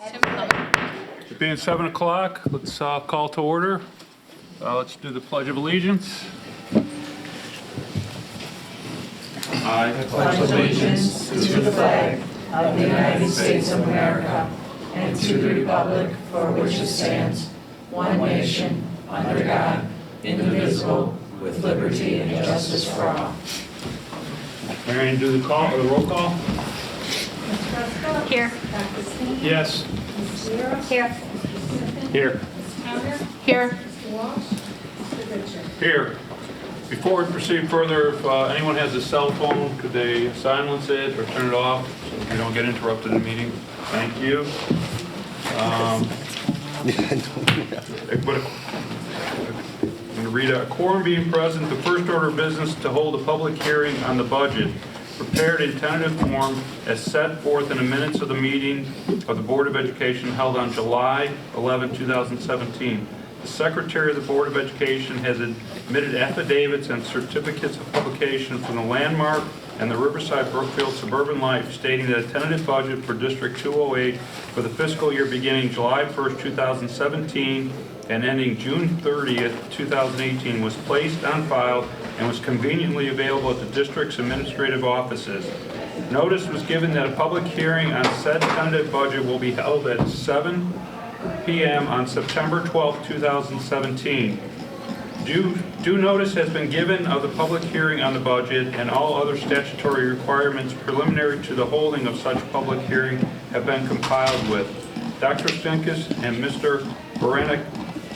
It being 7 o'clock, let's call to order. Let's do the Pledge of Allegiance. I pledge allegiance to the flag of the United States of America and to the republic for which it stands, one nation, under God, indivisible, with liberty and justice for all. Marion, do the call or the roll call? Here. Yes. Here. Here. Here. Here. Before we proceed further, if anyone has a cell phone, could they silence it or turn it off so we don't get interrupted in the meeting? Thank you. But I'm going to read a quorum being present. The first order of business to hold a public hearing on the budget prepared in tentative form as set forth in the minutes of the meeting of the Board of Education held on July 11, 2017. The Secretary of the Board of Education has admitted affidavits and certificates of publication from the Landmark and the Riverside Brookfield Suburban Life stating that a tentative budget for District 208 for the fiscal year beginning July 1st, 2017 and ending June 30th, 2018 was placed on file and was conveniently available at the district's administrative offices. Notice was given that a public hearing on said tentative budget will be held at 7 p.m. on September 12, 2017. Due notice has been given of the public hearing on the budget, and all other statutory requirements preliminary to the holding of such public hearing have been compiled with. Dr. Stinkus and Mr. Baranek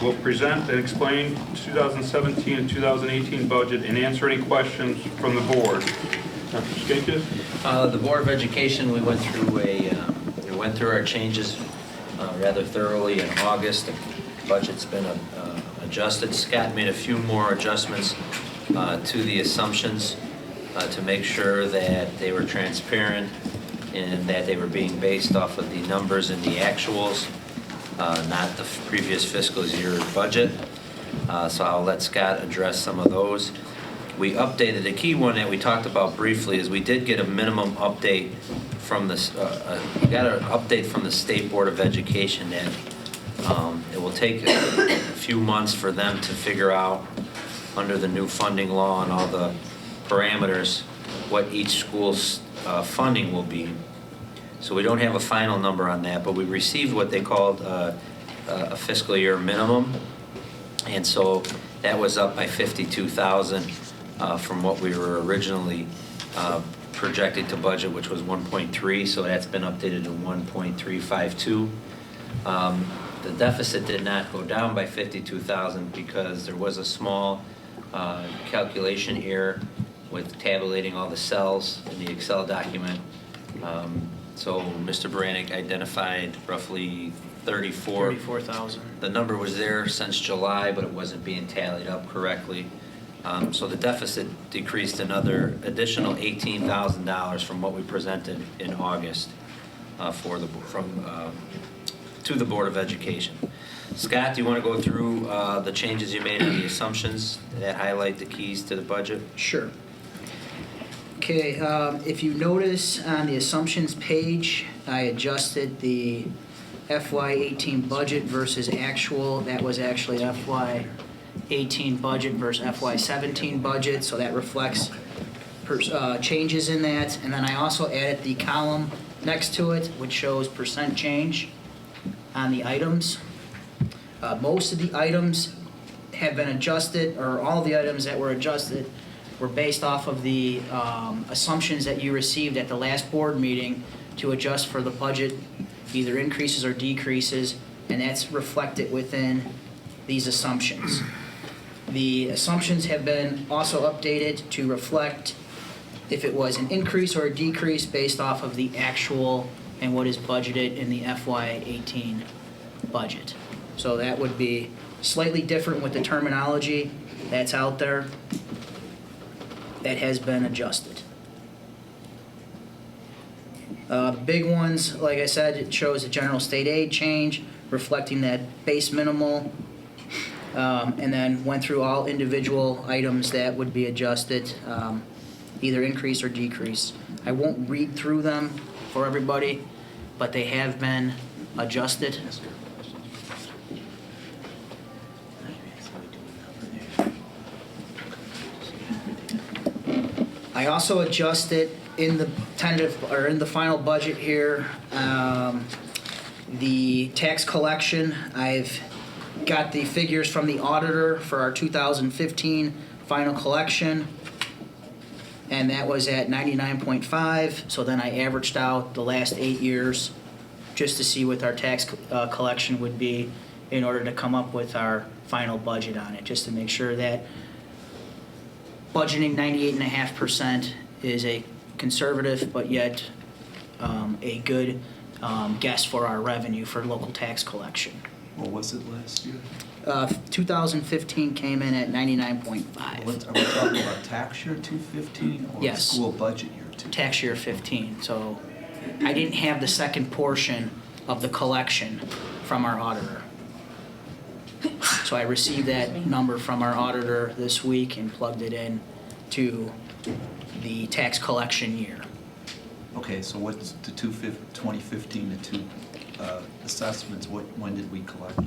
will present and explain 2017 and 2018 budget and answer any questions from the board. Dr. Stinkus? The Board of Education, we went through our changes rather thoroughly in August. The budget's been adjusted. Scott made a few more adjustments to the assumptions to make sure that they were transparent and that they were being based off of the numbers and the actuals, not the previous fiscal year's budget. So I'll let Scott address some of those. We updated, the key one that we talked about briefly is we did get a minimum update from the State Board of Education that it will take a few months for them to figure out under the new funding law and all the parameters what each school's funding will be. So we don't have a final number on that, but we received what they called a fiscal year minimum, and so that was up by $52,000 from what we were originally projected to budget, which was 1.3. So that's been updated to 1.352. The deficit did not go down by $52,000 because there was a small calculation error with tabulating all the cells in the Excel document. So Mr. Baranek identified roughly 34,000. The number was there since July, but it wasn't being tallied up correctly. So the deficit decreased another additional $18,000 from what we presented in August to the Board of Education. Scott, do you want to go through the changes you made on the assumptions that highlight the keys to the budget? Sure. Okay, if you notice on the assumptions page, I adjusted the FY18 budget versus actual. That was actually FY18 budget versus FY17 budget, so that reflects changes in that. And then I also added the column next to it, which shows percent change on the items. Most of the items have been adjusted, or all the items that were adjusted were based off of the assumptions that you received at the last board meeting to adjust for the budget, either increases or decreases, and that's reflected within these assumptions. The assumptions have been also updated to reflect if it was an increase or a decrease based off of the actual and what is budgeted in the FY18 budget. So that would be slightly different with the terminology that's out there that has been adjusted. The big ones, like I said, it shows a general state aid change reflecting that base minimal, and then went through all individual items that would be adjusted, either increase or decrease. I won't read through them for everybody, but they have been adjusted. I also adjusted in the tentative, or in the final budget here, the tax collection. I've got the figures from the auditor for our 2015 final collection, and that was at 99.5. So then I averaged out the last 8 years just to see what our tax collection would be in order to come up with our final budget on it, just to make sure that budgeting 98.5% is a conservative but yet a good guess for our revenue for local tax collection. What was it last year? 2015 came in at 99.5. Are we talking about tax year 2015 or Yes. school budget year 2015? Tax year 15. So I didn't have the second portion of the collection from our auditor. So I received that number from our auditor this week and plugged it in to the tax collection year. Okay, so what's the 2015 to two assessments? When did we collect?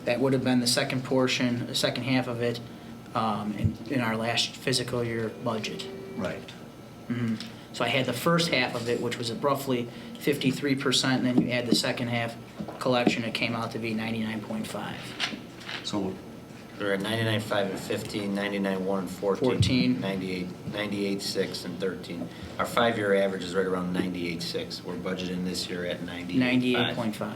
That would have been the second portion, the second half of it in our last fiscal year budget. Right. Mhm. So I had the first half of it, which was roughly 53%, and then you add the second half collection, it came out to be 99.5. So We're at 99.5 and 15, 99.1 and 14, 14. 98.6 and 13. Our 5-year average is right around 98.6. We're budgeting this year at 98.5. 98.5.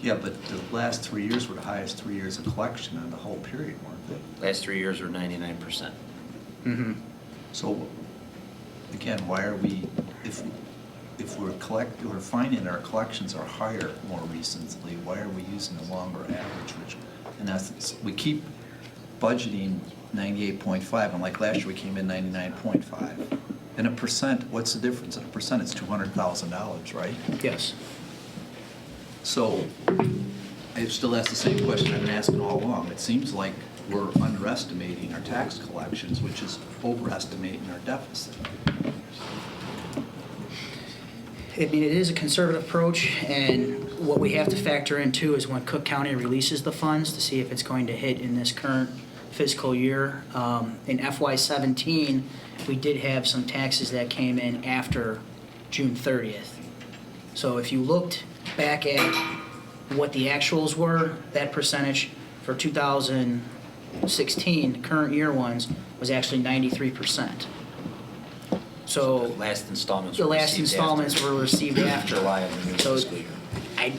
yeah, but the last 3 years were the highest 3 years of collection on the whole period, weren't they? Last 3 years were 99%. Mm-hmm. So again, why are we, if we're finding our collections are higher more recently, why are we using a longer average, which in essence, we keep budgeting 98.5, and like last year we came in 99.5. And a percent, what's the difference? In a percent, it's $200,000, right? Yes. So I still ask the same question I've been asking all along. It seems like we're underestimating our tax collections, which is overestimating our deficit. I mean, it is a conservative approach, and what we have to factor in too is when Cook County releases the funds to see if it's going to hit in this current fiscal year. In FY17, we did have some taxes that came in after June 30th. So if you looked back at what the actuals were, that percentage for 2016, the current year ones, was actually 93%. So The last installments the were last received installments after were received after. July of the new So fiscal year.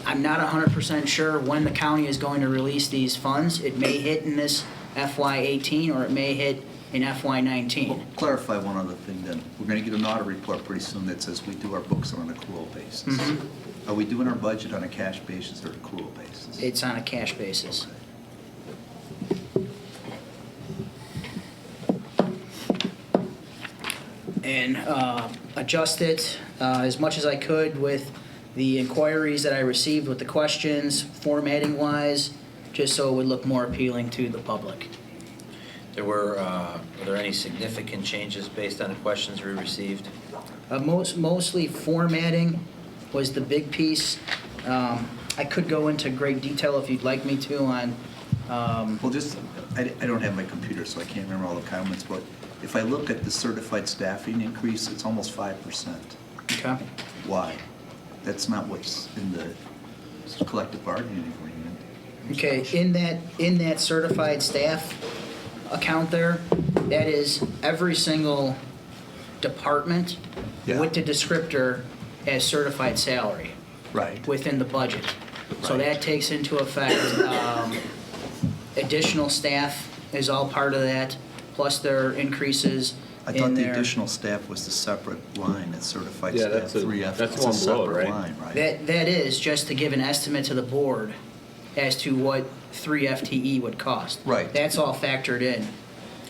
I'm not 100% sure when the county is going to release these funds. It may hit in this FY18 or it may hit in Well, FY19. clarify one other thing then. We're going to get an audit report pretty soon that says we do our books on an accrual basis. Mhm. Are we doing our budget on a cash basis or accrual basis? It's on a cash basis. And adjust it as much as I could with the inquiries that I received with the questions, formatting wise, just so it would look more appealing to the public. Were there any significant changes based on the questions we received? Mostly formatting was the big piece. I could go into great detail if you'd like me to on, Well, just, I don't have my computer, so I can't remember all the comments, but if I look at the certified staffing increase, it's almost 5%. okay? Why? That's not what's in the collective bargaining agreement. Okay, in that certified staff account there, that is every single department Yeah. with the descriptor as certified salary Right. within the budget. So Right. that takes into effect, additional staff is all part of that, plus their increases I in thought the their. additional staff was the separate line, that certified Yeah, staff, that's a- 3F. that's It's a one below it, separate right? line, right? That is just to give an estimate to the board as to what 3 FTE would cost. Right. That's all factored in.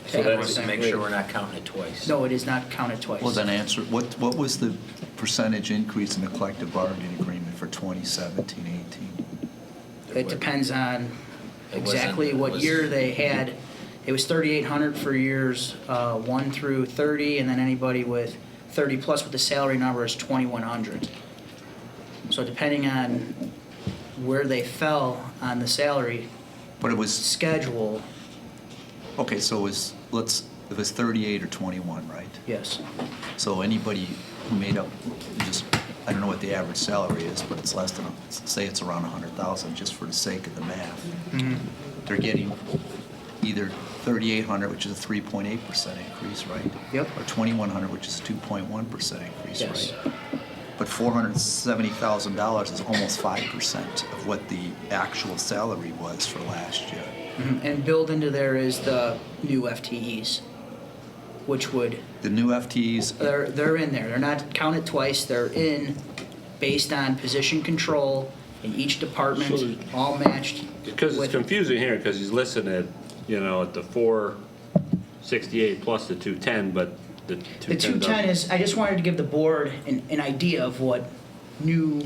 So to that's- Just to everything. make sure we're not counting it twice. No, it is not counted twice. Well, then answer, what was the percentage increase in the collective bargaining agreement for 2017, 18? It depends on It wasn't- exactly it what was- year they had. It was 3,800 for years 1 through 30, and then anybody with 30 plus with the salary number is 2,100. So depending on where they fell on the salary But it was, schedule, okay, so it was 38 or 21, right? yes. So anybody who made up, just, I don't know what the average salary is, but it's less than, say it's around 100,000, just for the sake of the math. Mhm. They're getting either 3,800, which is a 3.8% increase, right? Yep. Or 2,100, which is a 2.1% increase, Yes. right? But $470,000 is almost 5% of what the actual salary was for last year. Mhm. And built into there is the new FTEs, which would, The new FTEs, they're in there. They're not counted twice. They're in based on position control in each department, all matched. Because it's with- confusing here, because he's listed at, at the 468 plus the 210, but the 210. The 210 is, I just wanted to give the board an idea of what new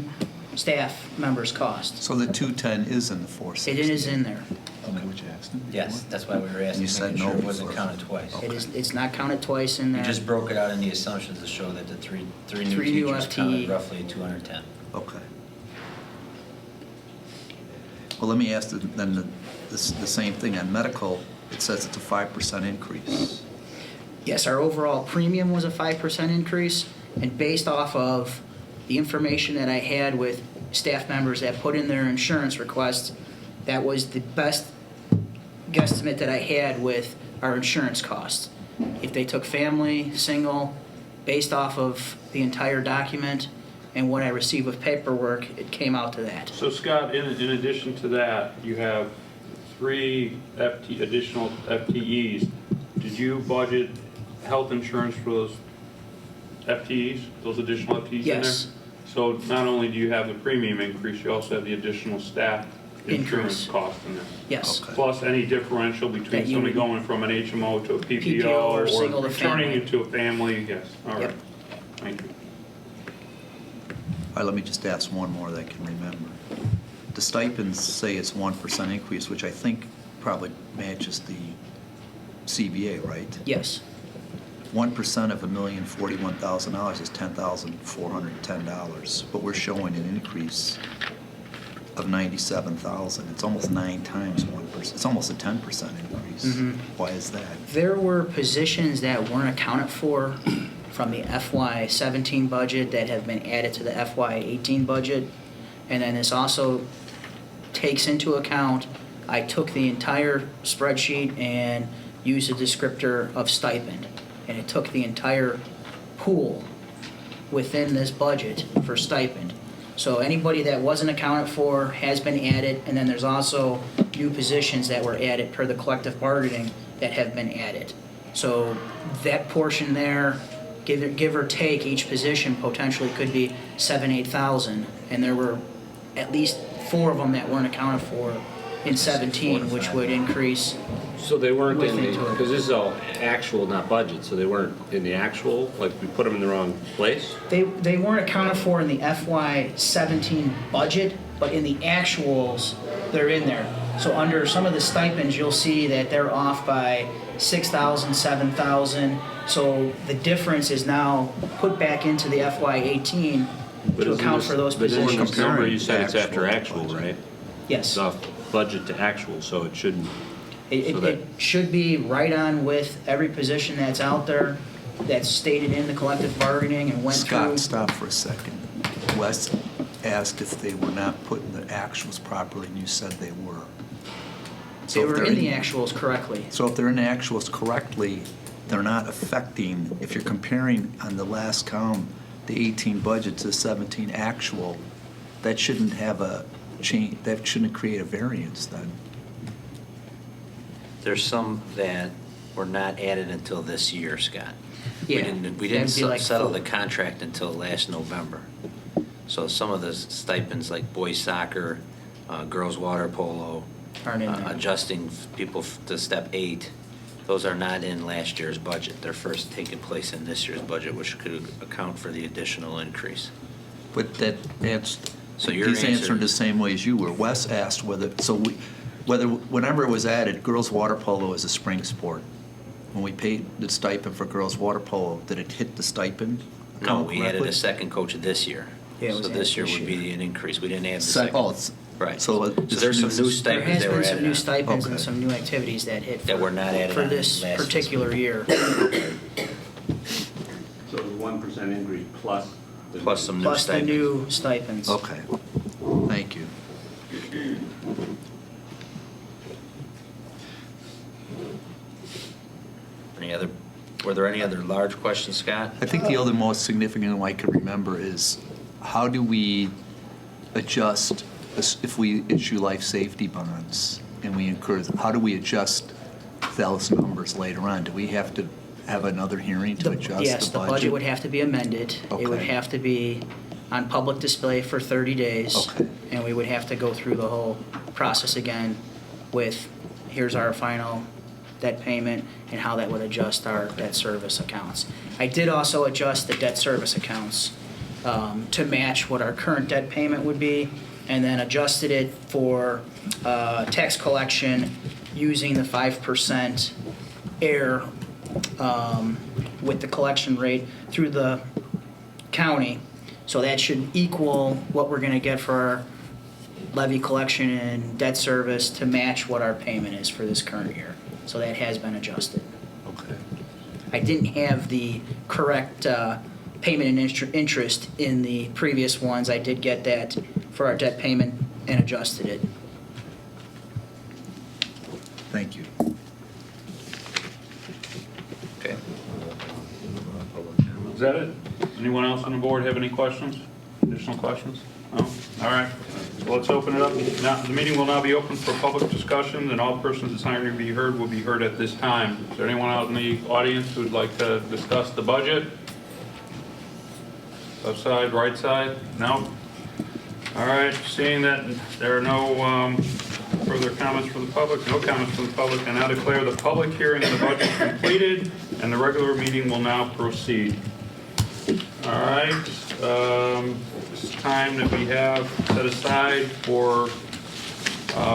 staff members cost. so the 210 is in the It 460. is in there. Okay, what you asked him? Yes, that's why we were asking, You said making sure no it wasn't before. counted twice. It's not counted twice in You there. just broke it out in the assumptions to show that the three new Three new teachers FTE. counted roughly 210. Okay. Well, let me ask then the same thing on medical. It says it's a 5% increase. Yes, our overall premium was a 5% increase, and based off of the information that I had with staff members that put in their insurance requests, that was the best guesstimate that I had with our insurance costs. If they took family, single, based off of the entire document and what I received with paperwork, it came out to that. So Scott, in addition to that, you have 3 additional FTEs. Did you budget health insurance for those FTEs, those additional FTEs in there? Yes. So not only do you have the premium increase, you also have the additional staff insurance Increase. cost in there. Yes. Okay. Plus any differential That between you somebody would- going from an HMO to a PPO, PPO or single to returning family. into a family, yes, all right. Yep. Thank you. All right, let me just ask one more that I can remember. The stipends say it's 1% increase, which I think probably matches the CBA, right? Yes. 1% of $1,041,000 is $10,410, but we're showing an increase of 97,000. It's almost 9 times 1%. It's almost a 10% increase. Mhm. Why is that? There were positions that weren't accounted for from the FY17 budget that have been added to the FY18 budget. And then this also takes into account, I took the entire spreadsheet and used a descriptor of stipend. And it took the entire pool within this budget for stipend. So anybody that wasn't accounted for has been added, and then there's also new positions that were added per the collective bargaining that have been added. So that portion there, give or take, each position potentially could be 7,000, 8,000, and there were at least 4 of them that weren't accounted for in 17, which would increase. So they weren't in Within the, total. because this is all actual, not budget, so they weren't in the actual, like we put them in the wrong place? They weren't accounted for in the FY17 budget, but in the actuals, they're in there. So under some of the stipends, you'll see that they're off by 6,000, 7,000. So the difference is now put back into the FY18 to account for those But in positions. this number, you said Comparing it's after actual actual, to right? Yes. It's off budget to actual, so it shouldn't, so that- It should be right on with every position that's out there that's stated in the collective bargaining and went through. Scott, stop for a second. Wes asked if they were not putting the actuals properly, and you said they were. So They if were they're in the actuals correctly. So if they're in the actuals correctly, they're not affecting, if you're comparing on the last column, the 18 budget to 17 actual, that shouldn't have a change, that shouldn't create a variance then. There's some that were not added until this year, Scott. Yeah, We didn't that'd be like settle full. the contract until last November. So some of the stipends like boys soccer, girls water polo, Aren't in there. adjusting people to step 8, those are not in last year's budget. They're first taking place in this year's budget, which could account for the additional increase. But that's, So your he's answer- answering the same way as you were. Wes asked whenever it was added, girls water polo is a spring sport. When we paid the stipend for girls water polo, did it hit the stipend No, account we added correctly? a second coach this year. Yeah, it was So added this year would be an increase. We didn't add the second. Oh, it's, Right. so. So there's some new There stipends has that were been some added new on. stipends and Okay. some new activities that hit. That were not added For on this last particular year. So the 1% increase plus. Plus some new Plus the stipends. new stipends. Okay, thank you. Were there any other large questions, Scott? I think the other most significant one I can remember is, how do we adjust, if we issue life safety bonds and we incur, how do we adjust those numbers later on? Do we have to have another hearing to adjust the budget? Yes, the budget would have to be amended. It would Okay. have to be on public display for 30 days. Okay. And we would have to go through the whole process again with, here's our final debt payment and how that would adjust our debt service accounts. I did also adjust the debt service accounts to match what our current debt payment would be, and then adjusted it for tax collection using the 5% error with the collection rate through the county. So that should equal what we're gonna get for our levy collection and debt service to match what our payment is for this current year. So that has been adjusted. Okay. I didn't have the correct payment and interest in the previous ones. I did get that for our debt payment and adjusted it. Thank you. Okay. Is that it? Anyone else on the board have any questions? Additional questions? No? All right. So let's open it up. Now, the meeting will now be open for public discussion, and all persons desiring to be heard will be heard at this time. Is there anyone out in the audience who would like to discuss the budget? Left side, right side? No? All right. Seeing that there are no further comments from the public, no comments from the public, I now declare the public hearing on the budget completed, and the regular meeting will now proceed. All right, this time that we have set aside for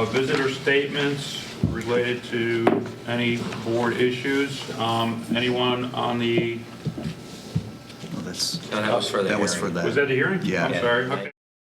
visitor statements related to any board issues. Anyone on the, No, that's, No, that was for the that was hearing. for that. was that the hearing? Yeah. I'm sorry, okay.